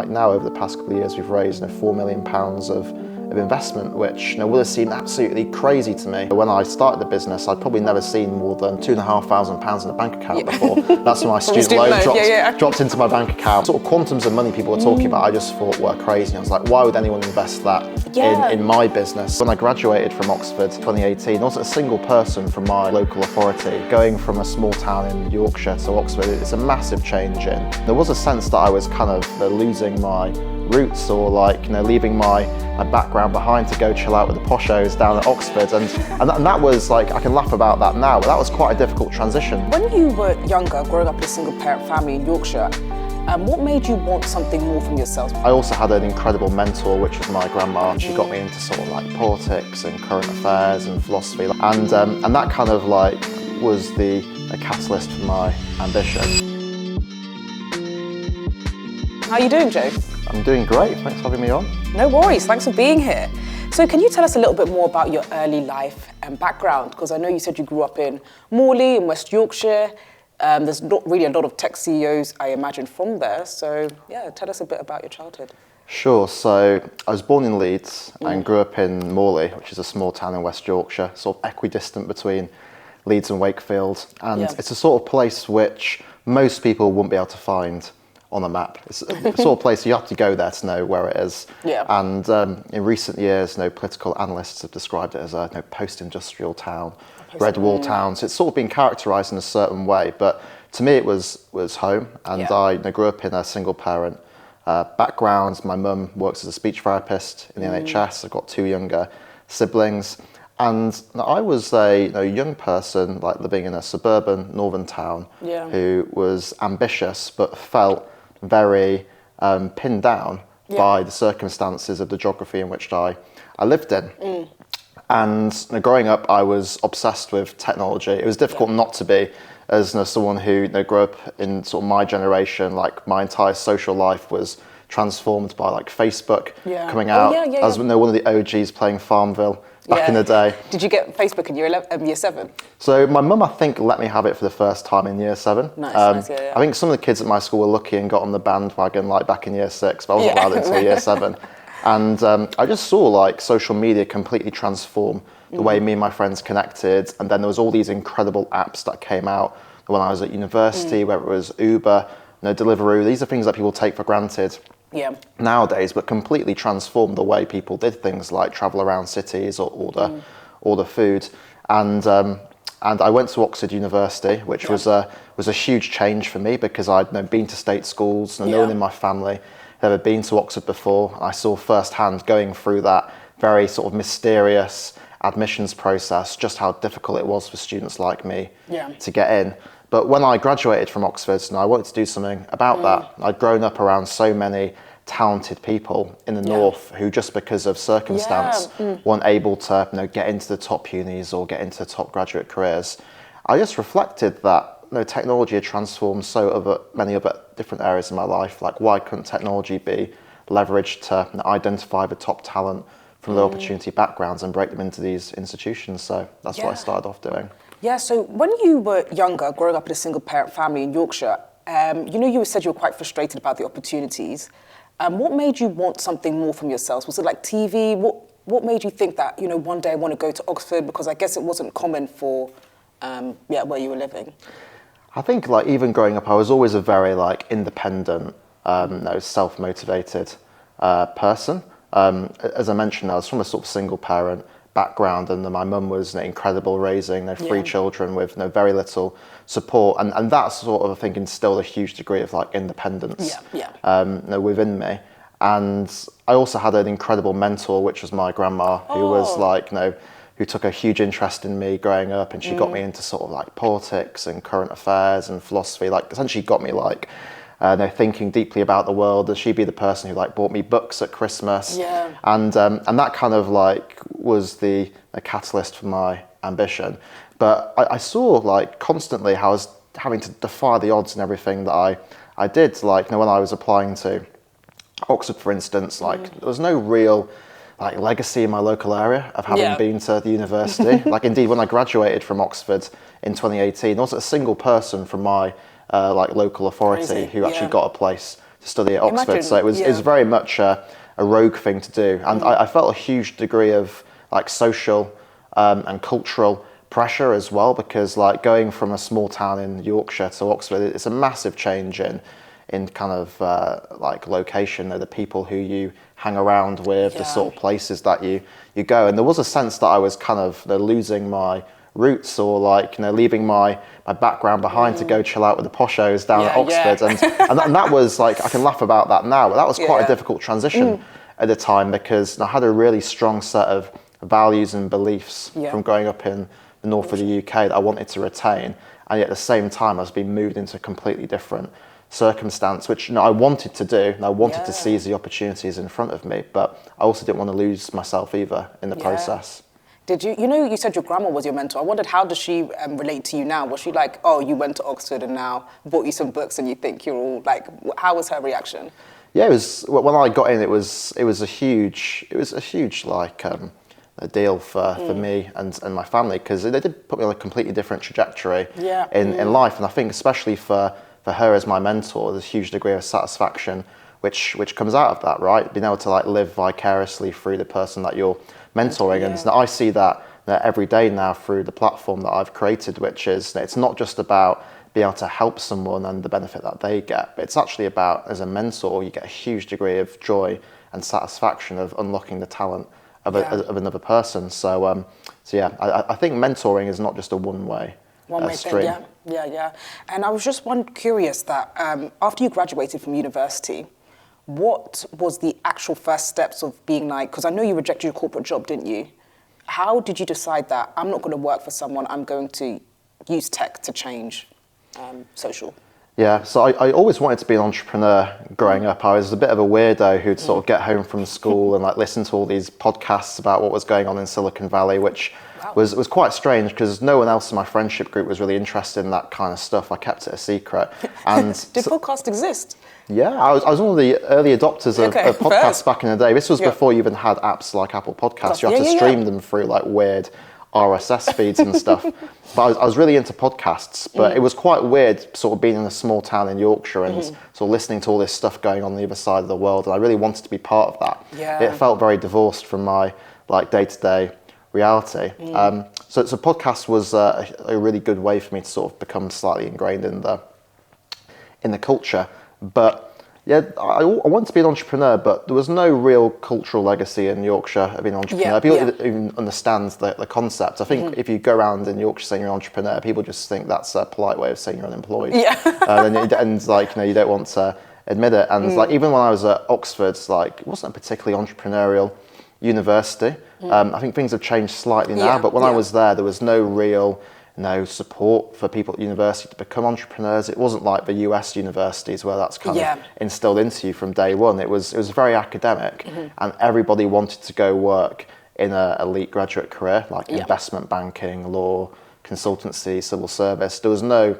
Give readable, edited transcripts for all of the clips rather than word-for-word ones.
like now over the past couple of years we've raised £4 million of investment, which would have seemed absolutely crazy to me. When I started the business, I'd probably never seen more than £2,500 in a bank account before. That's when my student loan dropped into my bank account. Sort of quantums of money people were talking about, I just thought were crazy. I was like, why would anyone invest that in my business? When I graduated from Oxford 2018, there wasn't a single person from my local authority. Going from a small town in Yorkshire to Oxford, it's a massive change in. There was a sense that I was kind of losing my roots, or leaving my background behind to go chill out with the poshos down at Oxford, and that was like, I can laugh about that now, but that was quite a difficult transition. When you were younger, growing up in a single parent family in Yorkshire, what made you want something more from yourself? I also had an incredible mentor, which was my grandma, and she got me into sort of like politics and current affairs and philosophy, and that kind of like was the catalyst for my ambition. How are you doing, Joe? I'm doing great, thanks for having me on. No worries, thanks for being here. So can you tell us a little bit more about your early life and background? Because I know you said you grew up in Morley in West Yorkshire. There's not really a lot of tech CEOs, I imagine, from there. So yeah, tell us a bit about your childhood. Sure, so I was born in Leeds and grew up in Morley, which is a small town in West Yorkshire, sort of equidistant between Leeds and Wakefield. And it's a sort of place which most people wouldn't be able to find on a map. It's a sort of place you have to go there to know where it is. Yeah. And in recent years, political analysts have described it as a post-industrial town, red wall town. So it's sort of been characterised in a certain way. But to me, it was home. And I grew up in a single parent background. My mum works as a speech therapist in the NHS. I've got 2 younger siblings. And I was a young person, like living in a suburban northern town, who was ambitious but felt very pinned down by the circumstances of the geography in which I lived in. And growing up, I was obsessed with technology. It was difficult not to be, as someone who grew up in sort of my generation. Like my entire social life was transformed by like Facebook coming out. I was one of the OGs playing Farmville back in the day. Did you get Facebook in year 7? So my mum, I think, let me have it for the first time in year 7. Nice, I think some of the kids at my school were lucky and got on the bandwagon like back in year 6, but I wasn't allowed until year 7. And I just saw like social media completely transform the way me and my friends connected. And then there was all these incredible apps that came out when I was at university, whether it was Uber, Deliveroo. These are things that people take for granted nowadays, but completely transformed the way people did things like travel around cities or order food. And I went to Oxford University, which was a huge change for me, because I'd been to state schools, no one in my family had ever been to Oxford before. I saw firsthand, going through that very sort of mysterious admissions process, just how difficult it was for students like me to get in. But when I graduated from Oxford, I wanted to do something about that. I'd grown up around so many talented people in the north who, just because of circumstance, weren't able to get into the top unis or get into the top graduate careers. I just reflected that technology had transformed many other different areas in my life. Like, why couldn't technology be leveraged to identify the top talent from low opportunity backgrounds and break them into these institutions? So that's what I started off doing. Yeah, so when you were younger, growing up in a single parent family in Yorkshire, you said you were quite frustrated about the opportunities. What made you want something more from yourselves? Was it like TV? What made you think that, one day I want to go to Oxford? Because I guess it wasn't common for, where you were living. I think even growing up, I was always a very independent, self-motivated person. As I mentioned, I was from a sort of single parent background, and my mum was incredible, raising 3 children with very little support, and that sort of, I think, instilled a huge degree of independence within me. And I also had an incredible mentor, which was my grandma, who was who took a huge interest in me growing up, and she got me into sort of politics and current affairs and philosophy. Essentially got me thinking deeply about the world. She'd be the person who bought me books at Christmas, and that kind of was the catalyst for my ambition. But I saw constantly how I was having to defy the odds in everything that I did. When I was applying to Oxford, for instance, there was no real legacy in my local area of having been to the university. Indeed, when I graduated from Oxford in 2018, there wasn't a single person from my local authority who actually got a place to study at Oxford. Imagine, So it was very much a rogue thing to do. And I felt a huge degree of like social and cultural pressure as well, because like going from a small town in Yorkshire to Oxford, it's a massive change in kind of like location, the people who you hang around with, the sort of places that you go. And there was a sense that I was kind of losing my roots, or like leaving my background behind to go chill out with the poshos down at Oxford. And that was like, I can laugh about that now, but that was quite a difficult transition at the time, because I had a really strong set of values and beliefs from growing up in the north of the UK that I wanted to retain, and yet at the same time I was being moved into a completely different circumstance, which I wanted to do, and I wanted to seize the opportunities in front of me, but I also didn't want to lose myself either in the process. Did you, you said your grandma was your mentor. I wondered, how does she relate to you now? Was she like, oh, you went to Oxford and now bought you some books and you think you're all like, how was her reaction? Yeah, it was, when I got in, it was a huge like a deal for me and my family, because they did put me on a completely different trajectory in life. And I think especially for her as my mentor, there's a huge degree of satisfaction which comes out of that, right? Being able to like live vicariously through the person that you're mentoring. And I see that every day now through the platform that I've created, which is, it's not just about being able to help someone and the benefit that they get, but it's actually about, as a mentor, you get a huge degree of joy and satisfaction of unlocking the talent of another person. So yeah, I think mentoring is not just a one-way stream. Thing, yeah. And I was just curious that after you graduated from university, what was the actual first steps of being like, because I know you rejected your corporate job, didn't you? How did you decide that I'm not going to work for someone, I'm going to use tech to change social? Yeah, so I always wanted to be an entrepreneur growing up. I was a bit of a weirdo who'd sort of get home from school and like listen to all these podcasts about what was going on in Silicon Valley, which was quite strange, because no one else in my friendship group was really interested in that kind of stuff. I kept it a secret. And did podcasts exist? Yeah, I was one of the early adopters of podcasts back in the day. This was before you even had apps like Apple Podcasts. You had to stream them through like weird RSS feeds and stuff. But I was really into podcasts, but it was quite weird sort of being in a small town in Yorkshire and sort of listening to all this stuff going on the other side of the world, and I really wanted to be part of that. It felt very divorced from my like day-to-day reality. So podcast was a really good way for me to sort of become slightly ingrained in the culture. But yeah, I wanted to be an entrepreneur, but there was no real cultural legacy in Yorkshire of being an entrepreneur. People didn't even understand the concept. I think if you go around in Yorkshire saying you're an entrepreneur, people just think that's a polite way of saying you're unemployed. And like, you don't want to admit it. And like, even when I was at Oxford, like, it wasn't a particularly entrepreneurial university. I think things have changed slightly now, but when I was there was no real support for people at university to become entrepreneurs. It wasn't like the US universities where that's kind of instilled into you from day one. It was very academic, and everybody wanted to go work in an elite graduate career, like investment banking, law, consultancy, civil service. There was no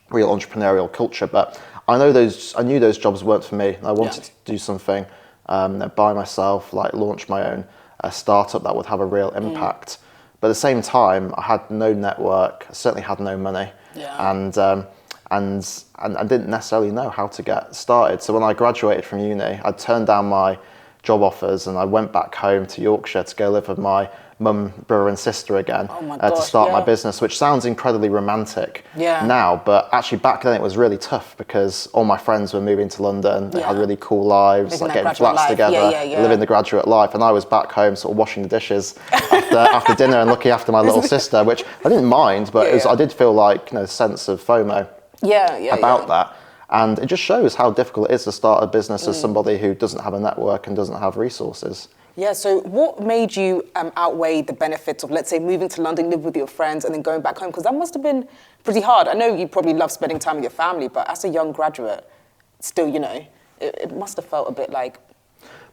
real entrepreneurial culture, but I knew those jobs weren't for me. I wanted to do something by myself, like launch my own startup that would have a real impact. But at the same time, I had no network, I certainly had no money, and I didn't necessarily know how to get started. So when I graduated from uni, I turned down my job offers and I went back home to Yorkshire to go live with my mum, brother and sister again to start my business, which sounds incredibly romantic now, but actually back then it was really tough, because all my friends were moving to London, they had really cool lives, like getting flats together, living the graduate life, and I was back home sort of washing the dishes after dinner and looking after my little sister, which I didn't mind, but I did feel like a sense of FOMO about that. And it just shows how difficult it is to start a business as somebody who doesn't have a network and doesn't have resources. Yeah, so what made you outweigh the benefits of, let's say, moving to London, live with your friends, and then going back home? Because that must have been pretty hard. I know you probably love spending time with your family, but as a young graduate, still, it must have felt a bit like...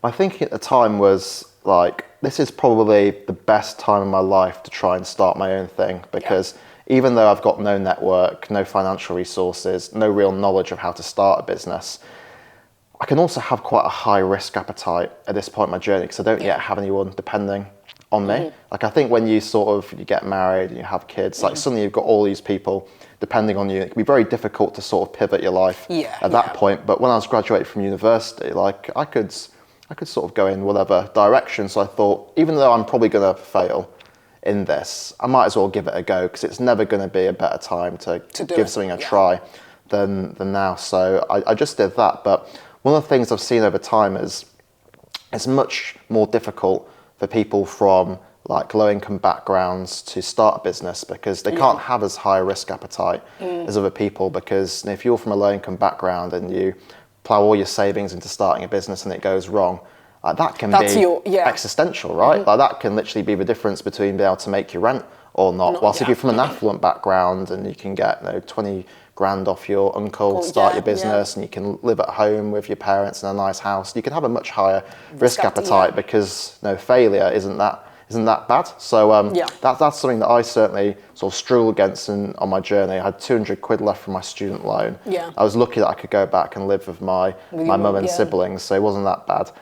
My thinking at the time was, like, this is probably the best time in my life to try and start my own thing, because even though I've got no network, no financial resources, no real knowledge of how to start a business, I can also have quite a high risk appetite at this point in my journey, because I don't yet have anyone depending on me. Like I think when you you get married and you have kids, like suddenly you've got all these people depending on you. It can be very difficult to sort of pivot your life at that point. But when I was graduating from university, like I could sort of go in whatever direction. So I thought, even though I'm probably going to fail in this, I might as well give it a go, because it's never going to be a better time to give something a try than now. So I just did that. But one of the things I've seen over time is it's much more difficult for people from like low-income backgrounds to start a business, because they can't have as high a risk appetite as other people. Because if you're from a low-income background and you plow all your savings into starting a business and it goes wrong, like that can be existential, right? Like that can literally be the difference between being able to make your rent or not. Whilst if you're from an affluent background and you can get 20 grand off your uncle, start your business, and you can live at home with your parents in a nice house, you can have a much higher risk appetite, because failure isn't that bad. So that's something that I certainly sort of struggle against on my journey. I had 200 quid left from my student loan. I was lucky that I could go back and live with my mum and siblings, so it wasn't that bad.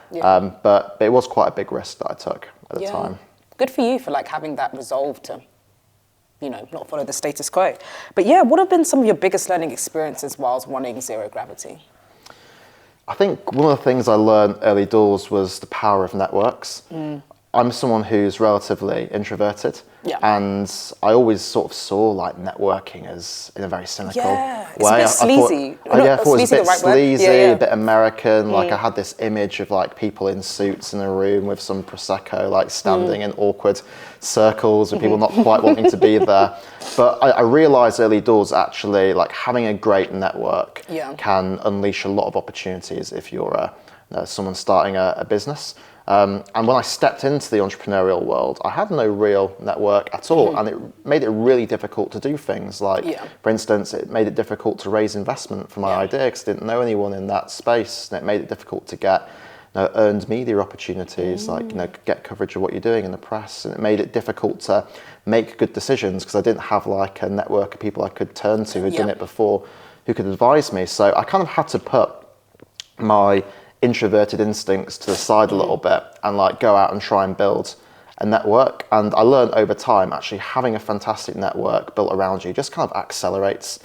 But it was quite a big risk that I took at the time. Good for you for like having that resolve to not follow the status quo. But what have been some of your biggest learning experiences whilst running Zero Gravity? I think one of the things I learned early doors was the power of networks. I'm someone who's relatively introverted, and I always sort of saw like networking as in a very cynical way. It's a bit sleazy. I thought it was a bit sleazy, a bit American. Like I had this image of like people in suits in a room with some Prosecco, like standing in awkward circles with people not quite wanting to be there. But I realised early doors actually like having a great network can unleash a lot of opportunities if you're someone starting a business. And when I stepped into the entrepreneurial world, I had no real network at all, and it made it really difficult to do things. Like, for instance, it made it difficult to raise investment for my idea, because I didn't know anyone in that space, and it made it difficult to get earned media opportunities, get coverage of what you're doing in the press, and it made it difficult to make good decisions, because I didn't have like a network of people I could turn to who'd done it before, who could advise me. So I kind of had to put my introverted instincts to the side a little bit and like go out and try and build a network. And I learned over time, actually having a fantastic network built around you just kind of accelerates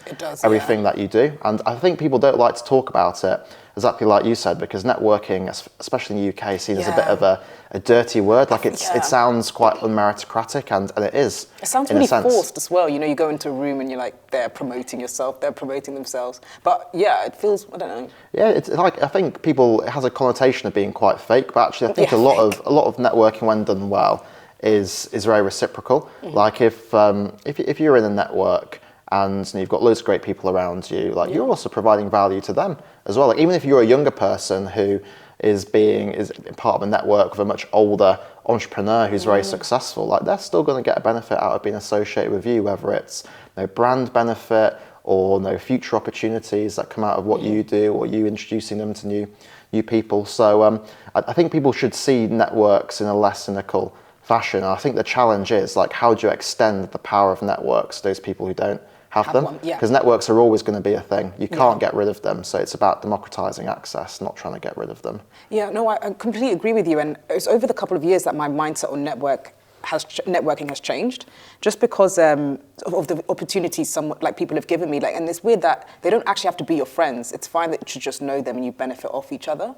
everything that you do. And I think people don't like to talk about it, exactly like you said, because networking, especially in the UK, is seen as a bit of a dirty word. Like it sounds quite unmeritocratic, and it is. It sounds really forced as well. You go into a room and you're like, they're promoting yourself, they're promoting themselves. But it feels, I don't know. Yeah, it's like, I think it has a connotation of being quite fake, but actually I think a lot of networking, when done well, is very reciprocal. Like if you're in a network and you've got loads of great people around you, like you're also providing value to them as well. Like even if you're a younger person who is part of a network with a much older entrepreneur who's very successful, like they're still going to get a benefit out of being associated with you, whether it's brand benefit or future opportunities that come out of what you do, or you introducing them to new people. So I think people should see networks in a less cynical fashion. And I think the challenge is like, how do you extend the power of networks to those people who don't have them? Because networks are always going to be a thing. You can't get rid of them. So it's about democratizing access, not trying to get rid of them. Yeah, no, I completely agree with you. And it's over the couple of years that my mindset on networking has changed, just because of the opportunities like people have given me. Like, and it's weird that they don't actually have to be your friends. It's fine that you should just know them and you benefit off each other.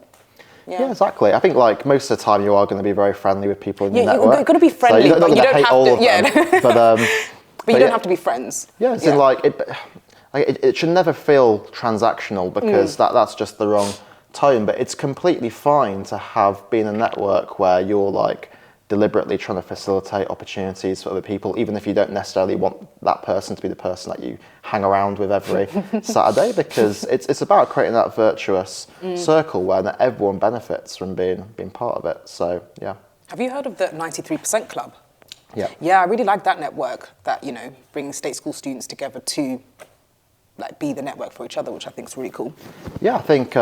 Yeah, exactly. I think like most of the time you are going to be very friendly with people in your network. You're going to be friendly, so but you don't have to. But you don't have to be friends. Yeah, it's like it should never feel transactional, because that's just the wrong tone. But it's completely fine to have been a network where you're like deliberately trying to facilitate opportunities for other people, even if you don't necessarily want that person to be the person that you hang around with every Saturday, because it's about creating that virtuous circle where everyone benefits from being part of it. So Have you heard of the 93% Club? Yeah, I really like that network that brings state school students together to like be the network for each other, which I think is really cool. Yeah, I think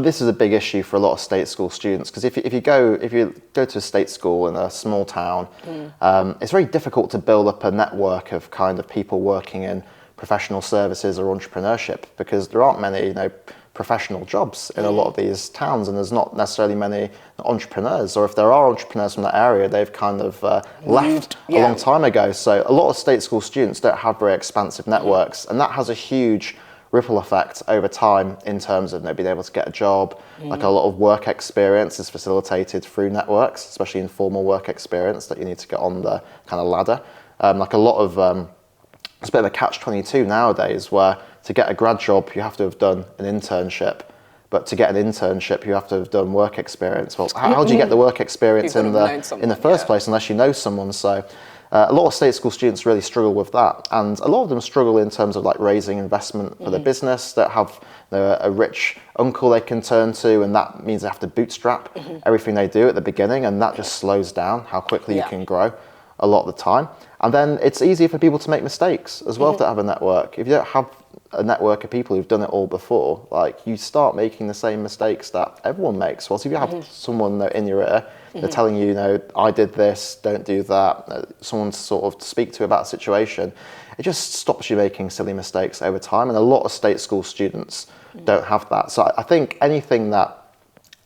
this is a big issue for a lot of state school students, because if you go to a state school in a small town, it's very difficult to build up a network of kind of people working in professional services or entrepreneurship, because there aren't many professional jobs in a lot of these towns, and there's not necessarily many entrepreneurs, or if there are entrepreneurs from that area, they've kind of left a long time ago. So a lot of state school students don't have very expansive networks, and that has a huge ripple effect over time in terms of being able to get a job. Like a lot of work experience is facilitated through networks, especially informal work experience that you need to get on the kind of ladder. Like a lot of, it's a bit of a catch-22 nowadays, where to get a grad job, you have to have done an internship. But to get an internship, you have to have done work experience. Well, how do you get the work experience in the first place unless you know someone? So a lot of state school students really struggle with that. And a lot of them struggle in terms of like raising investment for their business, that have a rich uncle they can turn to, and that means they have to bootstrap everything they do at the beginning, and that just slows down how quickly you can grow a lot of the time. And then it's easier for people to make mistakes as well, to have a network. If you don't have a network of people who've done it all before, like, you start making the same mistakes that everyone makes. Well, so if you have someone in your ear, they're telling you, I did this, don't do that, someone to sort of speak to about a situation, it just stops you making silly mistakes over time. And a lot of state school students don't have that. So I think anything that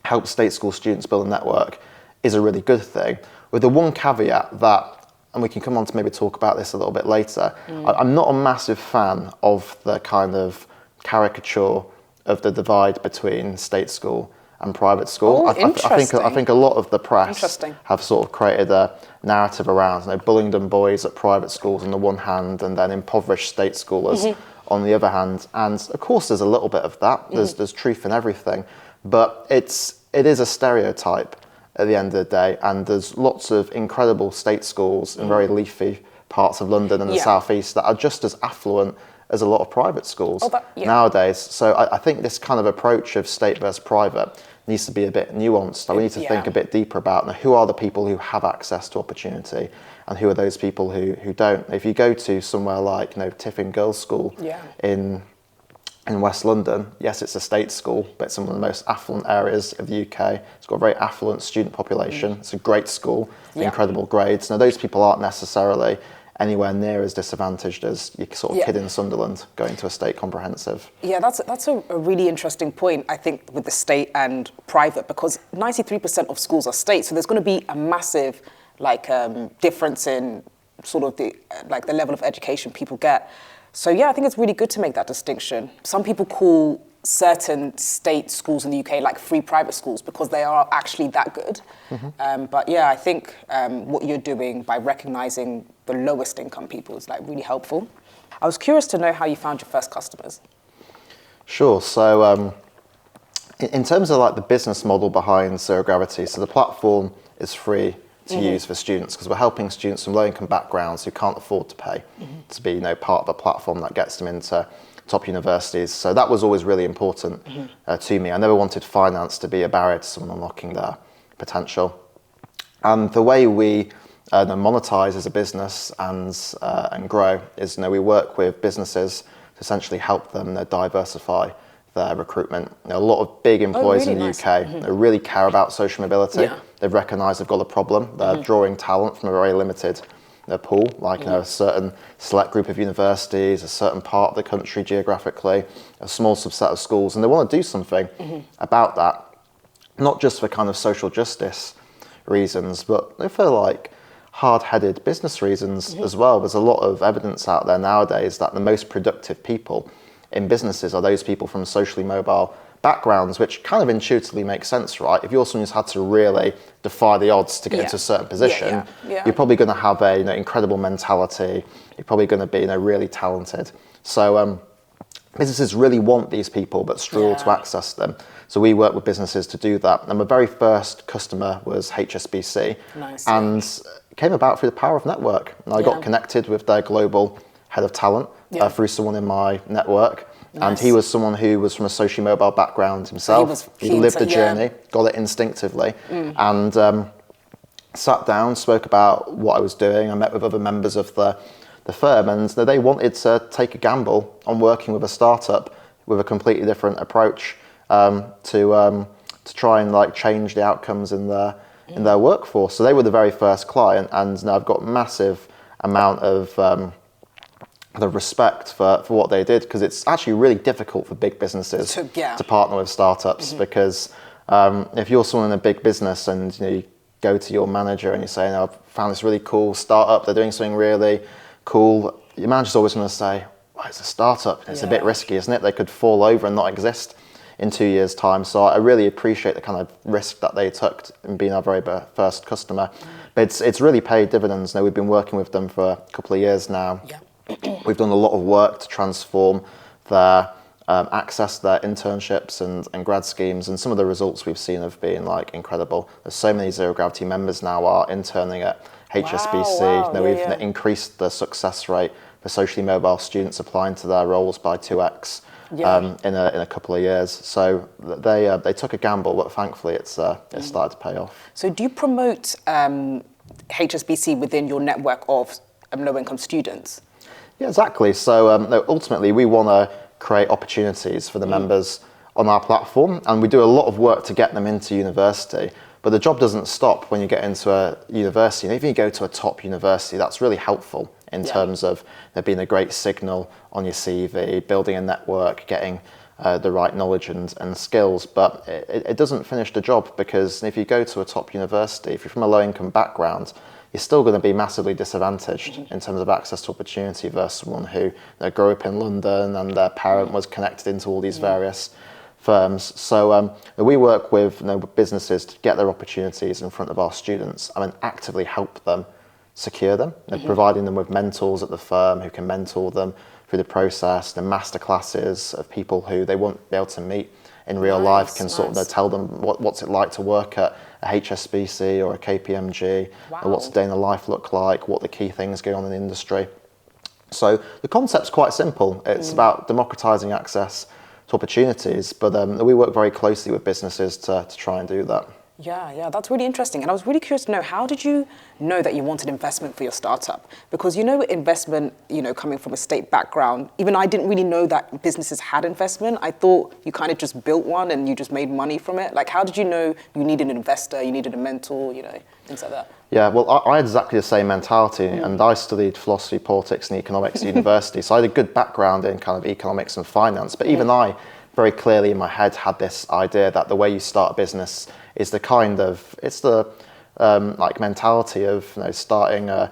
helps state school students build a network is a really good thing, with the one caveat that, and we can come on to maybe talk about this a little bit later, I'm not a massive fan of the kind of caricature of the divide between state school and private school. Oh, I think a lot of the press have sort of created a narrative around Bullingdon boys at private schools on the one hand, and then impoverished state schoolers on the other hand. And of course there's a little bit of that, there's truth in everything, but it is a stereotype at the end of the day, and there's lots of incredible state schools in very leafy parts of London and the southeast that are just as affluent as a lot of private schools nowadays. So I think this kind of approach of state versus private needs to be a bit nuanced. We need to think a bit deeper about who are the people who have access to opportunity, and who are those people who don't. If you go to somewhere like Tiffin Girls' School in West London, yes, it's a state school, but it's one of the most affluent areas of the UK. It's got a very affluent student population. It's a great school, incredible grades. Now, those people aren't necessarily anywhere near as disadvantaged as your sort of kid in Sunderland going to a state comprehensive. Yeah, that's a really interesting point, I think, with the state and private, because 93% of schools are state, so there's going to be a massive difference in sort of the level of education people get. So yeah, I think it's really good to make that distinction. Some people call certain state schools in the UK like free private schools because they are actually that good. But yeah, I think what you're doing by recognising the lowest income people is really helpful. I was curious to know how you found your first customers. Sure. So in terms of the business model behind Zero Gravity, so the platform is free to use for students, because we're helping students from low-income backgrounds who can't afford to pay to be part of a platform that gets them into top universities. So that was always really important to me. I never wanted finance to be a barrier to someone unlocking their potential. And the way we monetize as a business and grow is we work with businesses to essentially help them diversify their recruitment. A lot of big employers in the UK they really care about social mobility. They've recognised they've got a problem. They're drawing talent from a very limited pool, a certain select group of universities, a certain part of the country geographically, a small subset of schools, and they want to do something about that, not just for kind of social justice reasons, but for hard-headed business reasons as well. There's a lot of evidence out there nowadays that the most productive people in businesses are those people from socially mobile backgrounds, which kind of intuitively makes sense, right? If you're someone who's had to really defy the odds to get into a certain position, you're probably going to have a incredible mentality. You're probably going to be really talented. So businesses really want these people, but struggle to access them. So we work with businesses to do that. And my very first customer was HSBC, and it came about through the power of network. And I got connected with their global head of talent through someone in my network. And he was someone who was from a socially mobile background himself. He lived the journey, got it instinctively, and sat down, spoke about what I was doing. I met with other members of the firm, and they wanted to take a gamble on working with a startup with a completely different approach to try and change the outcomes in their workforce. So they were the very first client, and now I've got massive amount of the respect for what they did, because it's actually really difficult for big businesses to partner with startups, because if you're someone in a big business and you go to your manager and you say, I've found this really cool startup, they're doing something really cool, your manager's always going to say, well, it's a startup, it's a bit risky, isn't it? They could fall over and not exist in 2 years' time. So I really appreciate the kind of risk that they took in being our very first customer. But it's really paid dividends. Now, we've been working with them for a couple of years now. We've done a lot of work to transform their access to their internships and grad schemes, and some of the results we've seen have been like incredible. There's so many Zero Gravity members now are interning at HSBC. Wow. We've increased the success rate for socially mobile students applying to their roles by 2x in a couple of years. So they took a gamble, but thankfully it's started to pay off. So do you promote HSBC within your network of low-income students? Yeah, exactly. So ultimately, we want to create opportunities for the members on our platform, and we do a lot of work to get them into university. But the job doesn't stop when you get into a university. And if you go to a top university, that's really helpful in terms of there being a great signal on your CV, building a network, getting the right knowledge and skills. But it doesn't finish the job, because if you go to a top university, if you're from a low-income background, you're still going to be massively disadvantaged in terms of access to opportunity versus someone who grew up in London and their parent was connected into all these various firms. So we work with businesses to get their opportunities in front of our students and actively help them secure them, providing them with mentors at the firm who can mentor them through the process, the master classes of people who they won't be able to meet in real life can sort of tell them what's it like to work at a HSBC or a KPMG, or what's a day in the life look like, what the key things going on in the industry. So the concept's quite simple. It's about democratizing access to opportunities, but we work very closely with businesses to try and do that. Yeah, that's really interesting. And I was really curious to know, how did you know that you wanted investment for your startup? Because investment, coming from a state background, even I didn't really know that businesses had investment. I thought you kind of just built one and you just made money from it. Like, how did you know you needed an investor, you needed a mentor, things like that? Yeah, well, I had exactly the same mentality, and I studied philosophy, politics, and economics at university. So I had a good background in kind of economics and finance, but even I very clearly in my head had this idea that the way you start a business is the mentality of starting a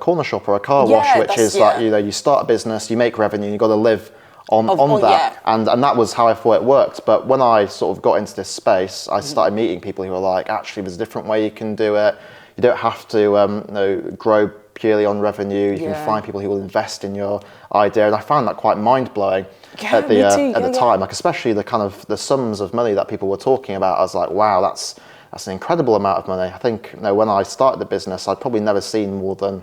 corner shop or a car wash, which is you start a business, you make revenue, you got to live on that, and that was how I thought it worked. But when I sort of got into this space, I started meeting people who were like, actually, there's a different way you can do it. You don't have to grow purely on revenue. You can find people who will invest in your idea, and I found that quite mind blowing at the time. Like, especially the kind of the sums of money that people were talking about. I was like, wow, that's an incredible amount of money. I think when I started the business, I'd probably never seen more than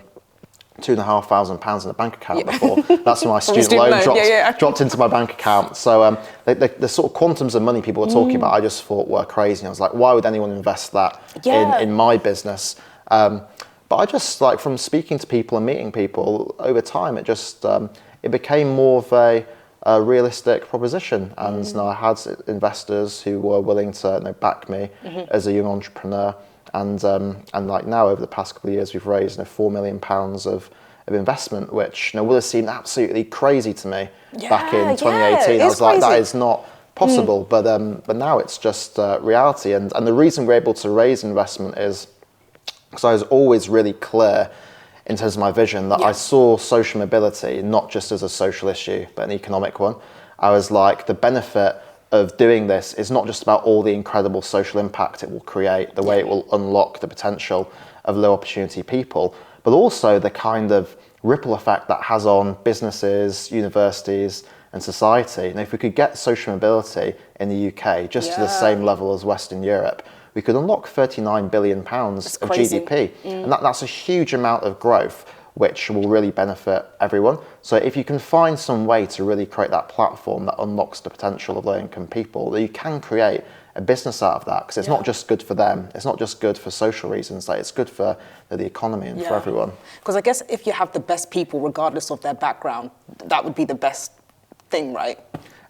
£2,500 in a bank account before. That's when my student loan dropped into my bank account. So the sort of quantums of money people were talking about, I just thought were crazy. And I was like, why would anyone invest that in my business? But I just, from speaking to people and meeting people over time, it just it became more of a realistic proposition. And I had investors who were willing to back me as a young entrepreneur. And now over the past couple of years, we've raised £4 million of investment, which would have seemed absolutely crazy to me back in 2018. I was like, that is not possible. But now it's just reality. And the reason we're able to raise investment is because I was always really clear in terms of my vision that I saw social mobility not just as a social issue, but an economic one. I was like, the benefit of doing this is not just about all the incredible social impact it will create, the way it will unlock the potential of low opportunity people, but also the kind of ripple effect that has on businesses, universities, and society. And if we could get social mobility in the UK just to the same level as Western Europe, we could unlock £39 billion of GDP. And that's a huge amount of growth, which will really benefit everyone. So if you can find some way to really create that platform that unlocks the potential of low-income people, you can create a business out of that, because it's not just good for them, it's not just good for social reasons, it's good for the economy and for everyone. Because I guess if you have the best people, regardless of their background, that would be the best thing, right?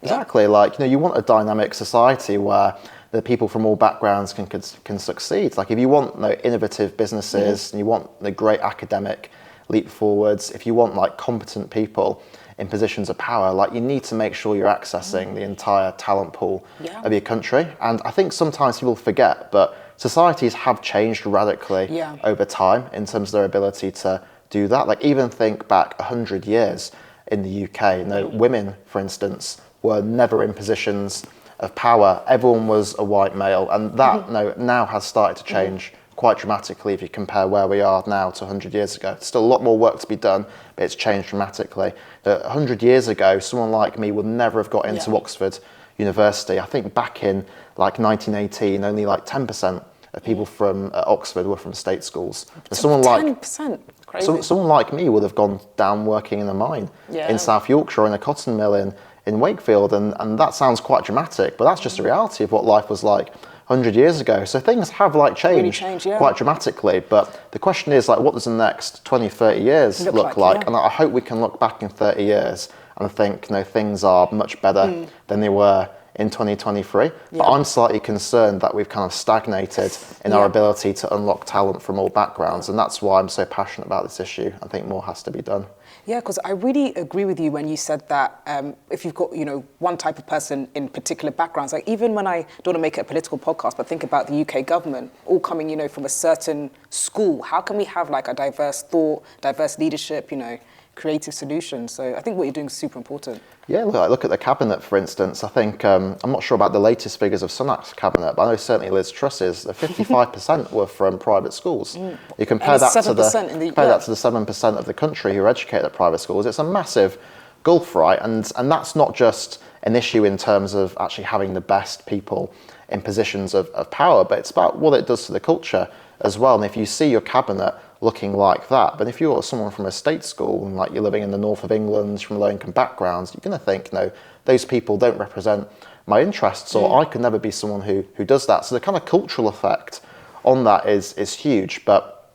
Exactly. You want a dynamic society where the people from all backgrounds can succeed. Like, if you want innovative businesses and you want the great academic leap forwards, if you want like competent people in positions of power, like you need to make sure you're accessing the entire talent pool of your country. And I think sometimes people forget, but societies have changed radically over time in terms of their ability to do that. Like even think back 100 years in the UK, you know, women, for instance, were never in positions of power. Everyone was a white male, and that now has started to change quite dramatically if you compare where we are now to 100 years ago. Still a lot more work to be done, but it's changed dramatically. 100 years ago, someone like me would never have got into Oxford University. I think back in like 1918, only like 10% of people from Oxford were from state schools. And someone 10%? Crazy. Someone like me would have gone down working in a mine in South Yorkshire, in a cotton mill in Wakefield, and that sounds quite dramatic, but that's just the reality of what life was like 100 years ago. So things have like changed quite dramatically, but the question is like, what does the next 20, 30 years look like? And I hope we can look back in 30 years and think, you know, things are much better than they were in 2023. But I'm slightly concerned that we've kind of stagnated in our ability to unlock talent from all backgrounds, and that's why I'm so passionate about this issue. I think more has to be done. Yeah, because I really agree with you when you said that if you've got, you know, one type of person in particular backgrounds, like even when I don't want to make it a political podcast, but think about the UK government all coming, you know, from a certain school. How can we have like a diverse thought, diverse leadership, you know, creative solutions? So I think what you're doing is super important. Yeah, look at the cabinet, for instance. I think, I'm not sure about the latest figures of Sunak's cabinet, but I know certainly Liz Truss's, 55% were from private schools. You compare that to the 7% of the country who are educated at private schools. It's a massive gulf, right? And that's not just an issue in terms of actually having the best people in positions of power, but it's about what it does to the culture as well. And if you see your cabinet looking like that, but if you're someone from a state school and like you're living in the north of England from low-income backgrounds, you're going to think, no, those people don't represent my interests, or I could never be someone who does that. So the kind of cultural effect on that is huge. But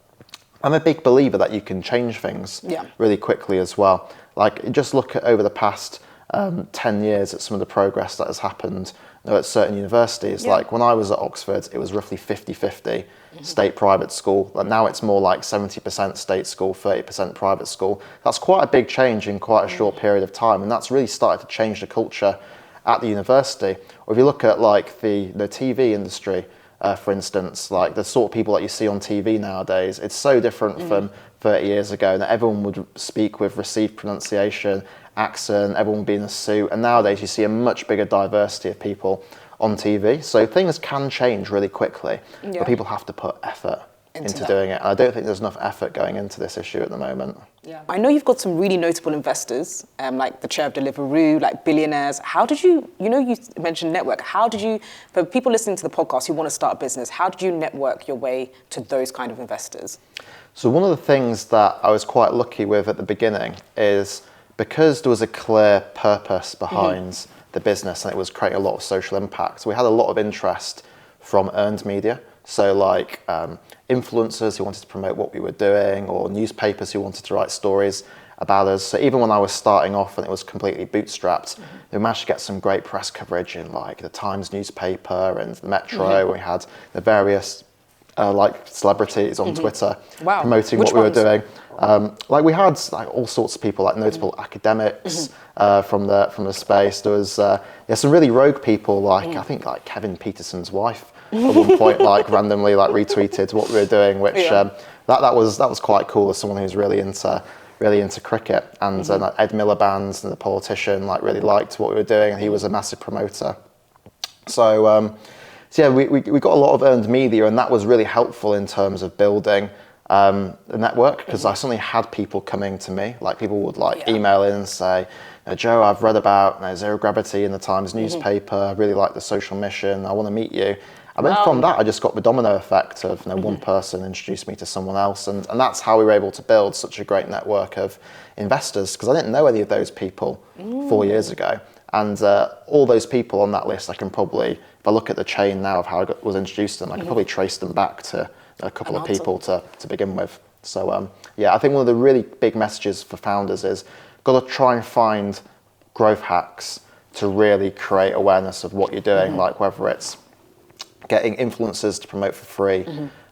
I'm a big believer that you can change things really quickly as well. Like just look at over the past 10 years at some of the progress that has happened at certain universities. Like when I was at Oxford, it was roughly 50-50 state private school. But now it's more like 70% state school, 30% private school. That's quite a big change in quite a short period of time, and that's really started to change the culture at the university. Or if you look at like the TV industry, for instance, like the sort of people that you see on TV nowadays, it's so different from 30 years ago, that everyone would speak with received pronunciation, accent, everyone would be in a suit, and nowadays you see a much bigger diversity of people on TV. So things can change really quickly, but people have to put effort into doing it. And I don't think there's enough effort going into this issue at the moment. Yeah, I know you've got some really notable investors, like the chair of Deliveroo, like billionaires. How did you mentioned network. How did you, for people listening to the podcast who want to start a business, how did you network your way to those kind of investors? So one of the things that I was quite lucky with at the beginning is because there was a clear purpose behind the business and it was creating a lot of social impact. We had a lot of interest from earned media. So like influencers who wanted to promote what we were doing, or newspapers who wanted to write stories about us. So even when I was starting off and it was completely bootstrapped, we managed to get some great press coverage in like the Times newspaper and the Metro. We had the various like celebrities on Twitter promoting what we were doing. Like we had like all sorts of people, like notable academics from the space. There was some really rogue people, like I think like Kevin Peterson's wife at one point like randomly like retweeted what we were doing, which that was quite cool as someone who's really into cricket. And Ed Miliband, and the politician, like really liked what we were doing, and he was a massive promoter. So we got a lot of earned media, and that was really helpful in terms of building the network, because I suddenly had people coming to me, like people would like email in and say, Joe, I've read about Zero Gravity in the Times newspaper, I really like the social mission, I want to meet you. And then from that, I just got the domino effect of one person introduced me to someone else, and that's how we were able to build such a great network of investors, because I didn't know any of those people 4 years ago. And all those people on that list, I can probably, if I look at the chain now of how I was introduced to them, I can probably trace them back to a couple of people to begin with. So I think one of the really big messages for founders is got to try and find growth hacks to really create awareness of what you're doing, like whether it's getting influencers to promote for free,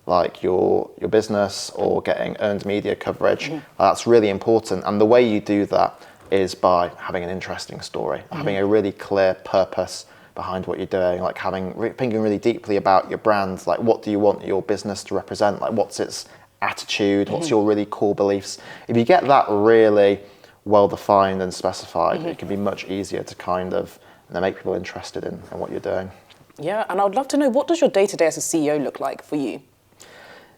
like your business or getting earned media coverage. That's really important. And the way you do that is by having an interesting story, having a really clear purpose behind what you're doing, like thinking really deeply about your brand, like what do you want your business to represent, like what's its attitude, what's your really core beliefs. If you get that really well defined and specified, it can be much easier to kind of make people interested in what you're doing. Yeah, and I would love to know, what does your day-to-day as a CEO look like for you?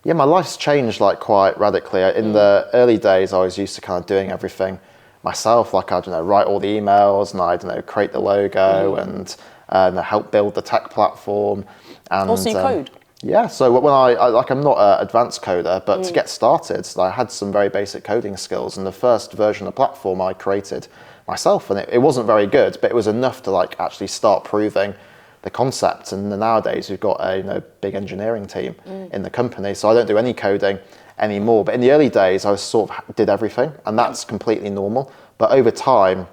Yeah, my life's changed like quite radically. In the early days, I was used to kind of doing everything myself, like I don't know, write all the emails and I don't know, create the logo and help build the tech platform. And Also, you code. Yeah, so when I'm not an advanced coder, but to get started, I had some very basic coding skills, and the first version of the platform I created myself, and it wasn't very good, but it was enough to like actually start proving the concept. And nowadays we've got a big engineering team in the company, so I don't do any coding anymore. But in the early days, I sort of did everything, and that's completely normal. But over time,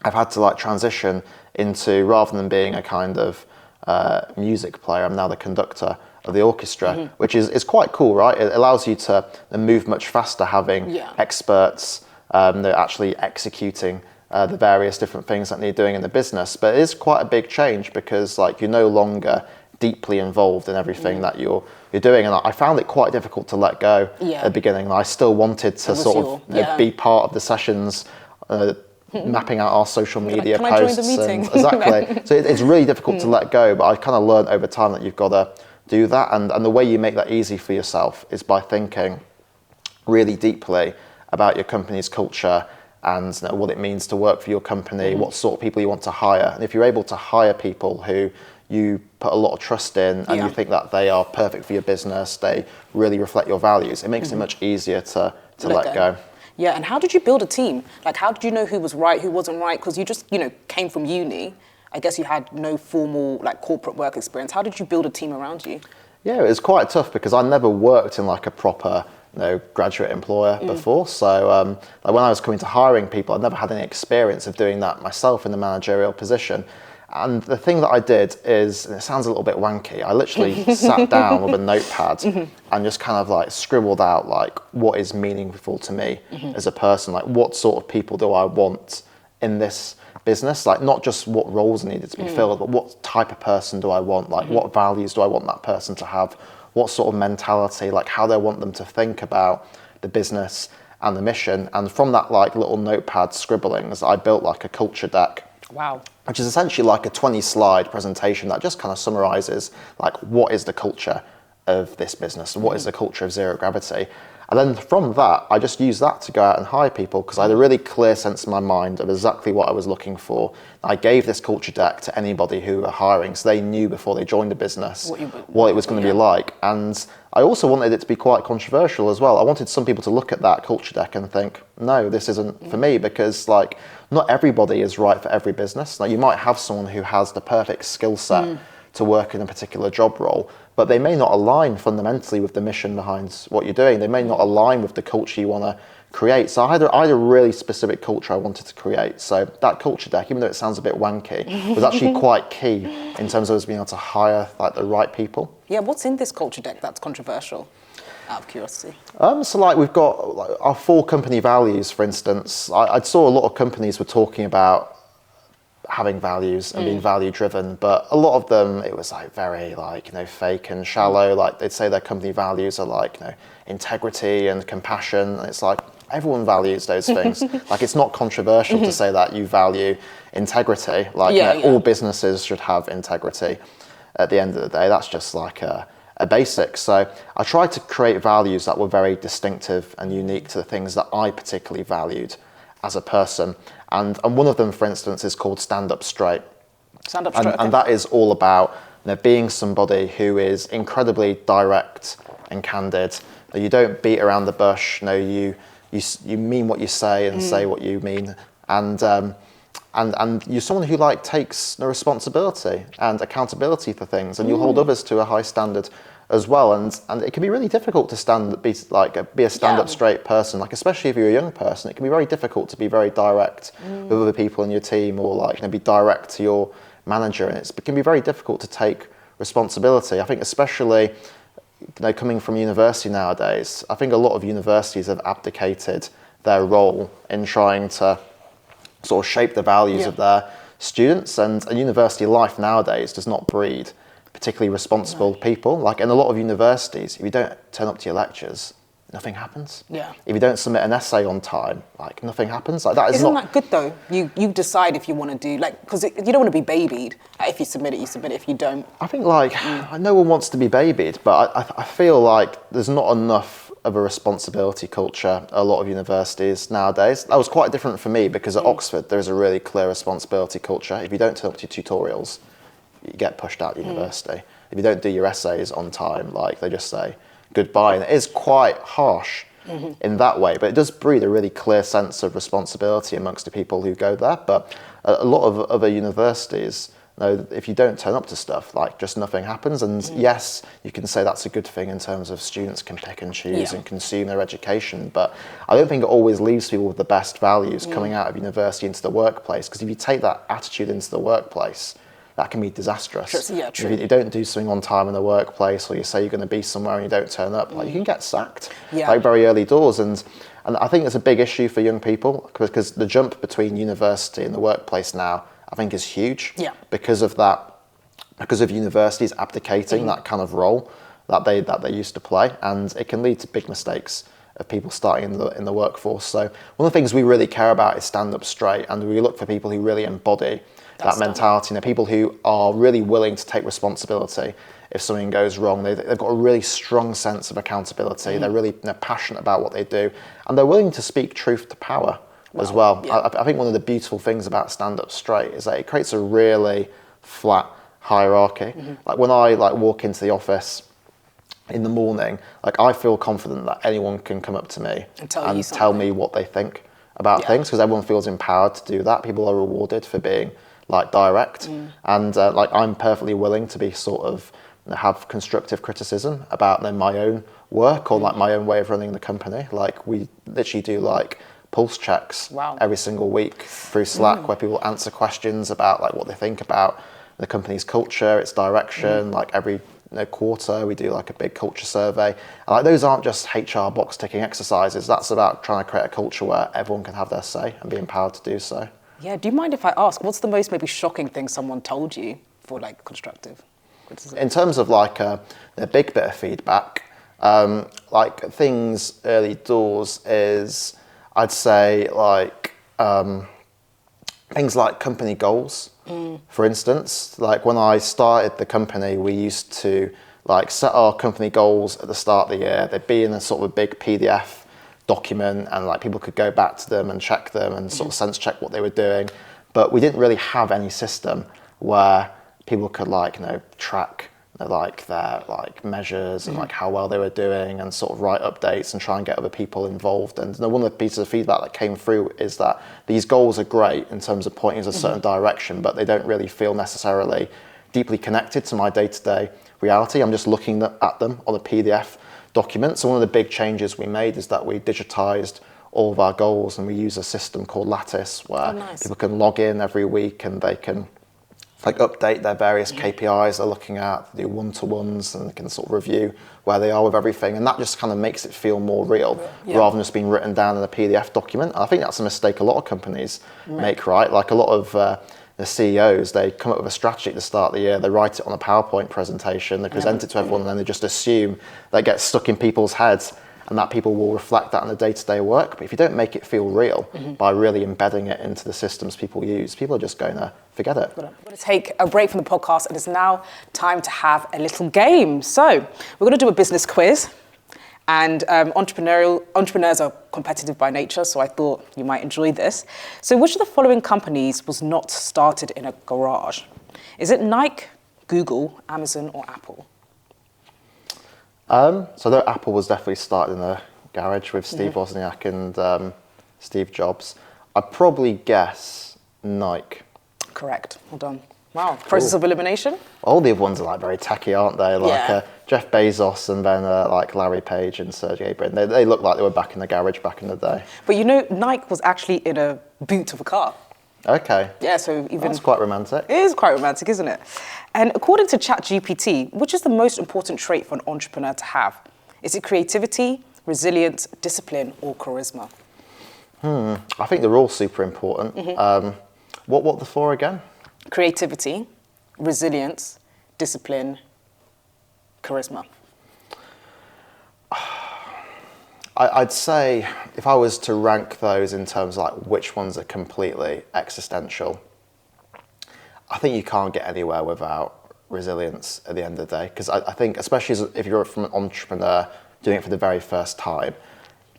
I've had to like transition into, rather than being a kind of music player, I'm now the conductor of the orchestra, which is quite cool, right? It allows you to move much faster, having experts actually executing the various different things that you're doing in the business. But it is quite a big change because like you're no longer deeply involved in everything that you're doing, and I found it quite difficult to let go at the beginning. I still wanted to sort of be part of the sessions, mapping out our social media like, posts. I join the meeting? Exactly. So it's really difficult to let go, but I kind of learned over time that you've got to do that, and the way you make that easy for yourself is by thinking really deeply about your company's culture and what it means to work for your company, what sort of people you want to hire. And if you're able to hire people who you put a lot of trust in and you think that they are perfect for your business, they really reflect your values, it makes it much easier to let go. Yeah, and how did you build a team? Like, how did you know who was right, who wasn't right? Because you just, came from uni. I guess you had no formal, like, corporate work experience. How did you build a team around you? Yeah, it was quite tough because I never worked in, like, a proper, graduate employer before. So, like, when I was coming to hiring people, I'd never had any experience of doing that myself in a managerial position. And the thing that I did is, and it sounds a little bit wanky, I literally sat down with a notepad and just kind of like scribbled out like what is meaningful to me as a person, like what sort of people do I want in this business, like not just what roles needed to be filled, but what type of person do I want, like what values do I want that person to have, what sort of mentality, like how do I want them to think about the business and the mission. And from that like little notepad scribblings, I built like a culture deck. Wow. Which is essentially like a 20-slide presentation that just kind of summarizes like what is the culture of this business and what is the culture of Zero Gravity. And then from that, I just used that to go out and hire people because I had a really clear sense in my mind of exactly what I was looking for. I gave this culture deck to anybody who were hiring so they knew before they joined the business what it was going to be like. And I also wanted it to be quite controversial as well. I wanted some people to look at that culture deck and think, no, this isn't for me, because like not everybody is right for every business. Like you might have someone who has the perfect skill set to work in a particular job role, but they may not align fundamentally with the mission behind what you're doing. They may not align with the culture you want to create. So I had a really specific culture I wanted to create. So that culture deck, even though it sounds a bit wanky, was actually quite key in terms of us being able to hire like the right people. Yeah, what's in this culture deck that's controversial, out of curiosity? So like we've got like, our 4 company values, for instance. I saw a lot of companies were talking about having values and being value driven, but a lot of them it was like very like fake and shallow. Like they'd say their company values are like integrity and compassion, and it's like everyone values those things. Like it's not controversial to say that you value integrity. Like all businesses should have integrity at the end of the day. That's just like a basic. So I tried to create values that were very distinctive and unique to the things that I particularly valued as a person. And one of them, for instance, is called Stand Up Straight. Stand Up Straight. And that is all about being somebody who is incredibly direct and candid. You don't beat around the bush. You mean what you say and say what you mean. And you're someone who like takes the responsibility and accountability for things, and you hold others to a high standard as well. And it can be really difficult to be a stand-up straight person, like especially if you're a young person. It can be very difficult to be very direct with other people in your team, or like be direct to your manager, and it can be very difficult to take responsibility. I think especially coming from university nowadays, I think a lot of universities have abdicated their role in trying to sort of shape the values of their students, and a university life nowadays does not breed particularly responsible people. Like in a lot of universities, if you don't turn up to your lectures, nothing happens. Yeah. If you don't submit an essay on time, like nothing happens. Like that is Isn't not. that good though? You decide if you want to do, like, because you don't want to be babied. If you submit it, you submit it. If you don't. I think like no one wants to be babied, but I feel like there's not enough of a responsibility culture at a lot of universities nowadays. That was quite different for me because at Oxford there is a really clear responsibility culture. If you don't turn up to your tutorials, you get pushed out of university. If you don't do your essays on time, like they just say goodbye, and it is quite harsh in that way, but it does breed a really clear sense of responsibility amongst the people who go there. But a lot of other universities, if you don't turn up to stuff, like just nothing happens. And yes, you can say that's a good thing in terms of students can pick and choose and consume their education, but I don't think it always leaves people with the best values coming out of university into the workplace, because if you take that attitude into the workplace, that can be disastrous. Yeah, true. If you don't do something on time in the workplace, or you say you're going to be somewhere and you don't turn up, like you can get sacked, like very early doors. And I think it's a big issue for young people, because the jump between university and the workplace now, I think, is huge. Because of that, because of universities abdicating that kind of role that they used to play, and it can lead to big mistakes of people starting in the workforce. So one of the things we really care about is stand up straight, and we look for people who really embody that mentality, people who are really willing to take responsibility if something goes wrong. They've got a really strong sense of accountability. They're really passionate about what they do, and they're willing to speak truth to power as well. I think one of the beautiful things about Stand Up Straight is that it creates a really flat hierarchy. Like when I walk into the office in the morning, like I feel confident that anyone can come up to me and tell me what they think about things, because everyone feels empowered to do that. People are rewarded for being like direct, and like I'm perfectly willing to be sort of have constructive criticism about my own work or like my own way of running the company. Like we literally do like pulse checks every single week through Slack, where people answer questions about like what they think about the company's culture, its direction. Like every quarter we do like a big culture survey, and like those aren't just HR box ticking exercises. That's about trying to create a culture where everyone can have their say and be empowered to do so. Yeah, do you mind if I ask, what's the most maybe shocking thing someone told you for like constructive criticism? In terms of like a big bit of feedback, like things early doors is, I'd say like things like company goals. For instance, like when I started the company, we used to like set our company goals at the start of the year. They'd be in a sort of a big PDF document, and like people could go back to them and check them and sort of sense check what they were doing. But we didn't really have any system where people could like track like their like measures and like how well they were doing, and sort of write updates and try and get other people involved. And one of the pieces of feedback that came through is that these goals are great in terms of pointing us a certain direction, but they don't really feel necessarily deeply connected to my day-to-day reality. I'm just looking at them on a PDF document. So one of the big changes we made is that we digitized all of our goals, and we use a system called Lattice where people can log in every week and they can like update their various KPIs they're looking at, do one-to-ones, and they can sort of review where they are with everything. And that just kind of makes it feel more real rather than just being written down in a PDF document. And I think that's a mistake a lot of companies make, right? Like a lot of the CEOs, they come up with a strategy at the start of the year, they write it on a PowerPoint presentation, they present it to everyone, and then they just assume that gets stuck in people's heads, and that people will reflect that in the day-to-day work. But if you don't make it feel real by really embedding it into the systems people use, people are just going to forget it. We're going to take a break from the podcast, and it's now time to have a little game. So we're going to do a business quiz. And entrepreneurs are competitive by nature, so I thought you might enjoy this. So which of the following companies was not started in a garage? Is it Nike, Google, Amazon, or Apple? So though Apple was definitely started in a garage with Steve Wozniak and Steve Jobs, I'd probably guess Nike. Correct. Well done. Wow. Process of elimination? All the other ones are like very techy, aren't they? Like Jeff Bezos and then like Larry Page and Sergey Brin. They look like they were back in the garage back in the day. But Nike was actually in a boot of a car. Okay. Yeah, so even... That's quite romantic. It is quite romantic, isn't it? And according to ChatGPT, which is the most important trait for an entrepreneur to have? Is it creativity, resilience, discipline, or charisma? I think they're all super important. What the four again? Creativity, resilience, discipline, charisma. I'd say if I was to rank those in terms of like which ones are completely existential, I think you can't get anywhere without resilience at the end of the day. Because I think, especially if you're from an entrepreneur doing it for the very first time,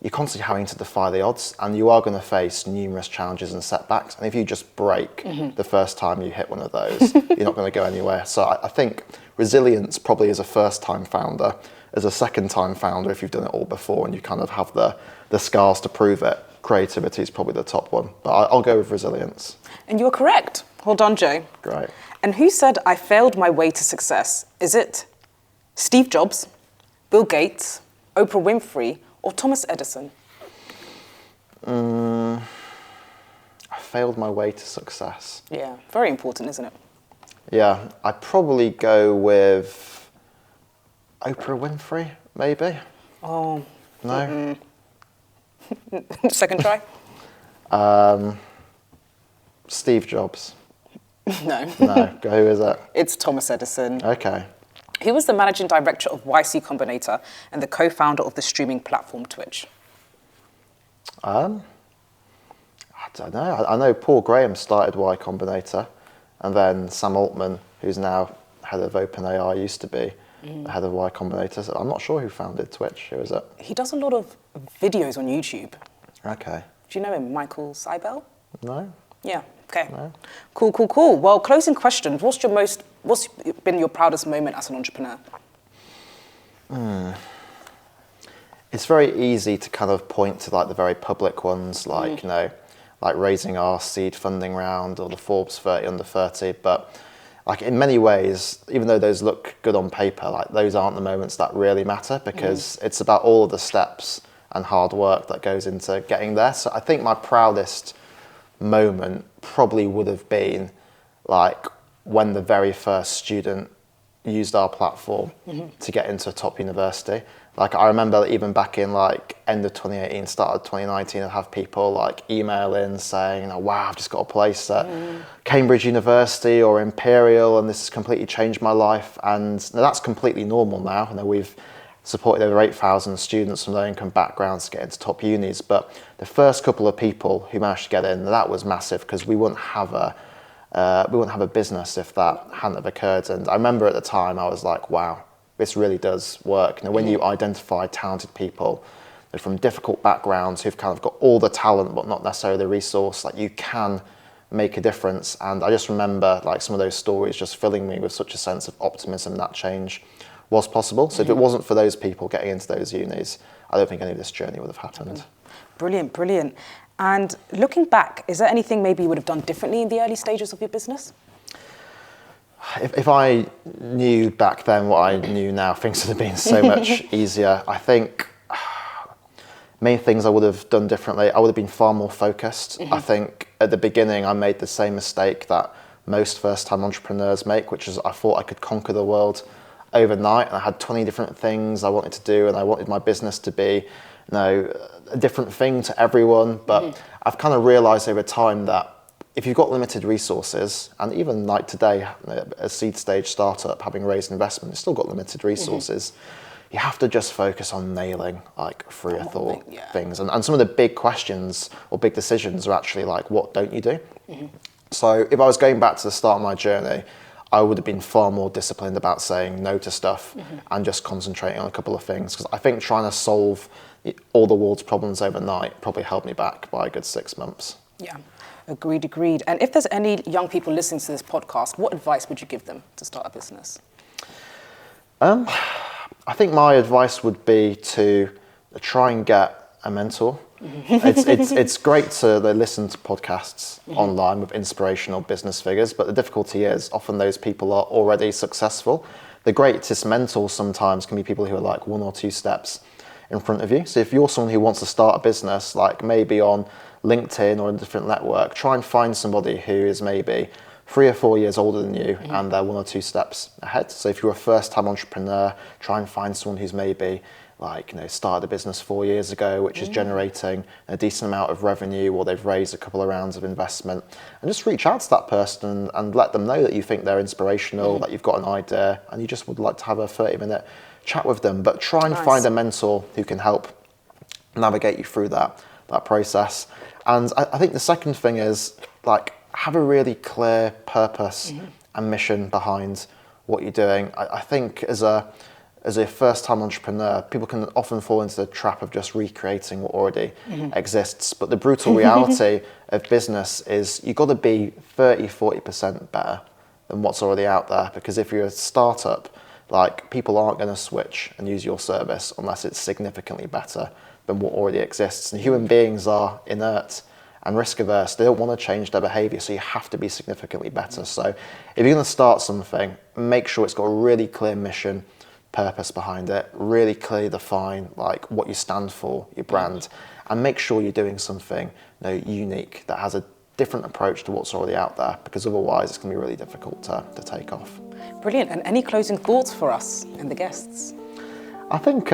you're constantly having to defy the odds, and you are going to face numerous challenges and setbacks. And if you just break the first time you hit one of those, you're not going to go anywhere. So I think resilience probably as a first-time founder, as a second-time founder, if you've done it all before and you kind of have the scars to prove it, creativity is probably the top one. But I'll go with resilience. And you're correct. Well done, Joe. Great. And who said I failed my way to success? Is it Steve Jobs, Bill Gates, Oprah Winfrey, or Thomas Edison? I failed my way to success. Yeah, very important, isn't it? Yeah, I'd probably go with Oprah Winfrey, maybe. Oh. No? Second try? Steve Jobs. No. No, who is it? It's Thomas Edison. Okay. He was the managing director of YC Combinator and the co-founder of the streaming platform Twitch. I don't know. I know Paul Graham started Y Combinator, and then Sam Altman, who's now head of OpenAI, used to be the head of Y Combinator. So I'm not sure who founded Twitch. Who is it? He does a lot of videos on YouTube. Okay. Do you know him, Michael Seibel? No? Yeah. Okay. No. Cool. Well, closing question. What's been your proudest moment as an entrepreneur? It's very easy to kind of point to like the very public ones, like like raising our seed funding round or the Forbes 30 under 30. But like in many ways, even though those look good on paper, like those aren't the moments that really matter, because it's about all of the steps and hard work that goes into getting there. So I think my proudest moment probably would have been like when the very first student used our platform to get into a top university. Like I remember even back in like end of 2018, start of 2019, I'd have people like email in saying, wow, I've just got a place at Cambridge University or Imperial and this has completely changed my life. And that's completely normal now. We've supported over 8,000 students from low-income backgrounds to get into top unis. But the first couple of people who managed to get in, that was massive, because we wouldn't have a business if that hadn't have occurred. And I remember at the time I was like, wow, this really does work. When you identify talented people from difficult backgrounds who've kind of got all the talent but not necessarily the resource, like you can make a difference. And I just remember like some of those stories just filling me with such a sense of optimism that change was possible. So if it wasn't for those people getting into those unis, I don't think any of this journey would have happened. Brilliant. And looking back, is there anything maybe you would have done differently in the early stages of your business? If I knew back then what I knew now, things would have been so much easier. I think main things I would have done differently, I would have been far more focused. I think at the beginning I made the same mistake that most first-time entrepreneurs make, which is I thought I could conquer the world overnight, and I had 20 different things I wanted to do, and I wanted my business to be a different thing to everyone. But I've kind of realized over time that if you've got limited resources, and even like today, a seed stage startup having raised investment, it's still got limited resources. You have to just focus on nailing like three or four things. And some of the big questions or big decisions are actually like, what don't you do? So if I was going back to the start of my journey, I would have been far more disciplined about saying no to stuff and just concentrating on a couple of things. Because I think trying to solve all the world's problems overnight probably held me back by a good 6 months. Yeah, agreed. And if there's any young people listening to this podcast, what advice would you give them to start a business? I think my advice would be to try and get a mentor. It's great to listen to podcasts online with inspirational business figures, but the difficulty is often those people are already successful. The greatest mentors sometimes can be people who are like 1 or 2 steps in front of you. So if you're someone who wants to start a business, like maybe on LinkedIn or a different network, try and find somebody who is maybe 3 or 4 years older than you and they're 1 or 2 steps ahead. So if you're a first-time entrepreneur, try and find someone who's maybe started a business 4 years ago, which is generating a decent amount of revenue, or they've raised a couple of rounds of investment, and just reach out to that person and let them know that you think they're inspirational, that you've got an idea, and you just would like to have a 30-minute chat with them. But try and find a mentor who can help navigate you through that process. And I think the second thing is have a really clear purpose and mission behind what you're doing. I think as a first-time entrepreneur, people can often fall into the trap of just recreating what already exists. But the brutal reality of business is you've got to be 30-40% better than what's already out there. Because if you're a startup, people aren't going to switch and use your service unless it's significantly better than what already exists. And human beings are inert and risk averse. They don't want to change their behavior, so you have to be significantly better. So if you're going to start something, make sure it's got a really clear mission, purpose behind it, really clearly define what you stand for, your brand, and make sure you're doing something unique that has a different approach to what's already out there, because otherwise it's going to be really difficult to take off. Brilliant. And any closing thoughts for us and the guests? I think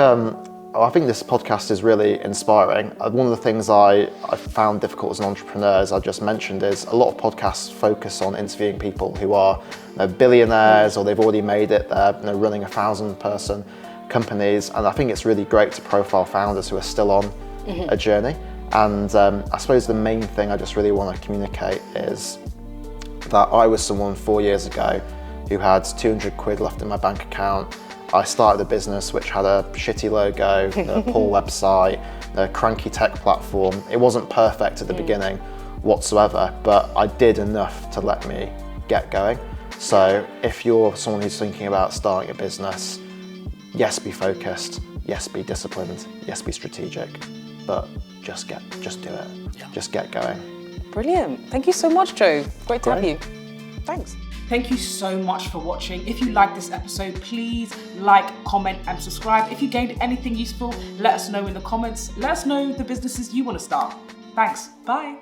this podcast is really inspiring. One of the things I found difficult as an entrepreneur, as I just mentioned, is a lot of podcasts focus on interviewing people who are billionaires, or they've already made it. They're running 1,000-person companies, and I think it's really great to profile founders who are still on a journey. And I suppose the main thing I just really want to communicate is that I was someone 4 years ago who had 200 quid left in my bank account. I started a business which had a shitty logo, a poor website, a cranky tech platform. It wasn't perfect at the beginning whatsoever, but I did enough to let me get going. So if you're someone who's thinking about starting a business, yes, be focused, yes, be disciplined, yes, be strategic, but just do it. Just get going. Brilliant. Thank you so much, Joe. Great to have you. Thanks. Thank you so much for watching. If you liked this episode, please like, comment, and subscribe. If you gained anything useful, let us know in the comments. Let us know the businesses you want to start. Thanks. Bye.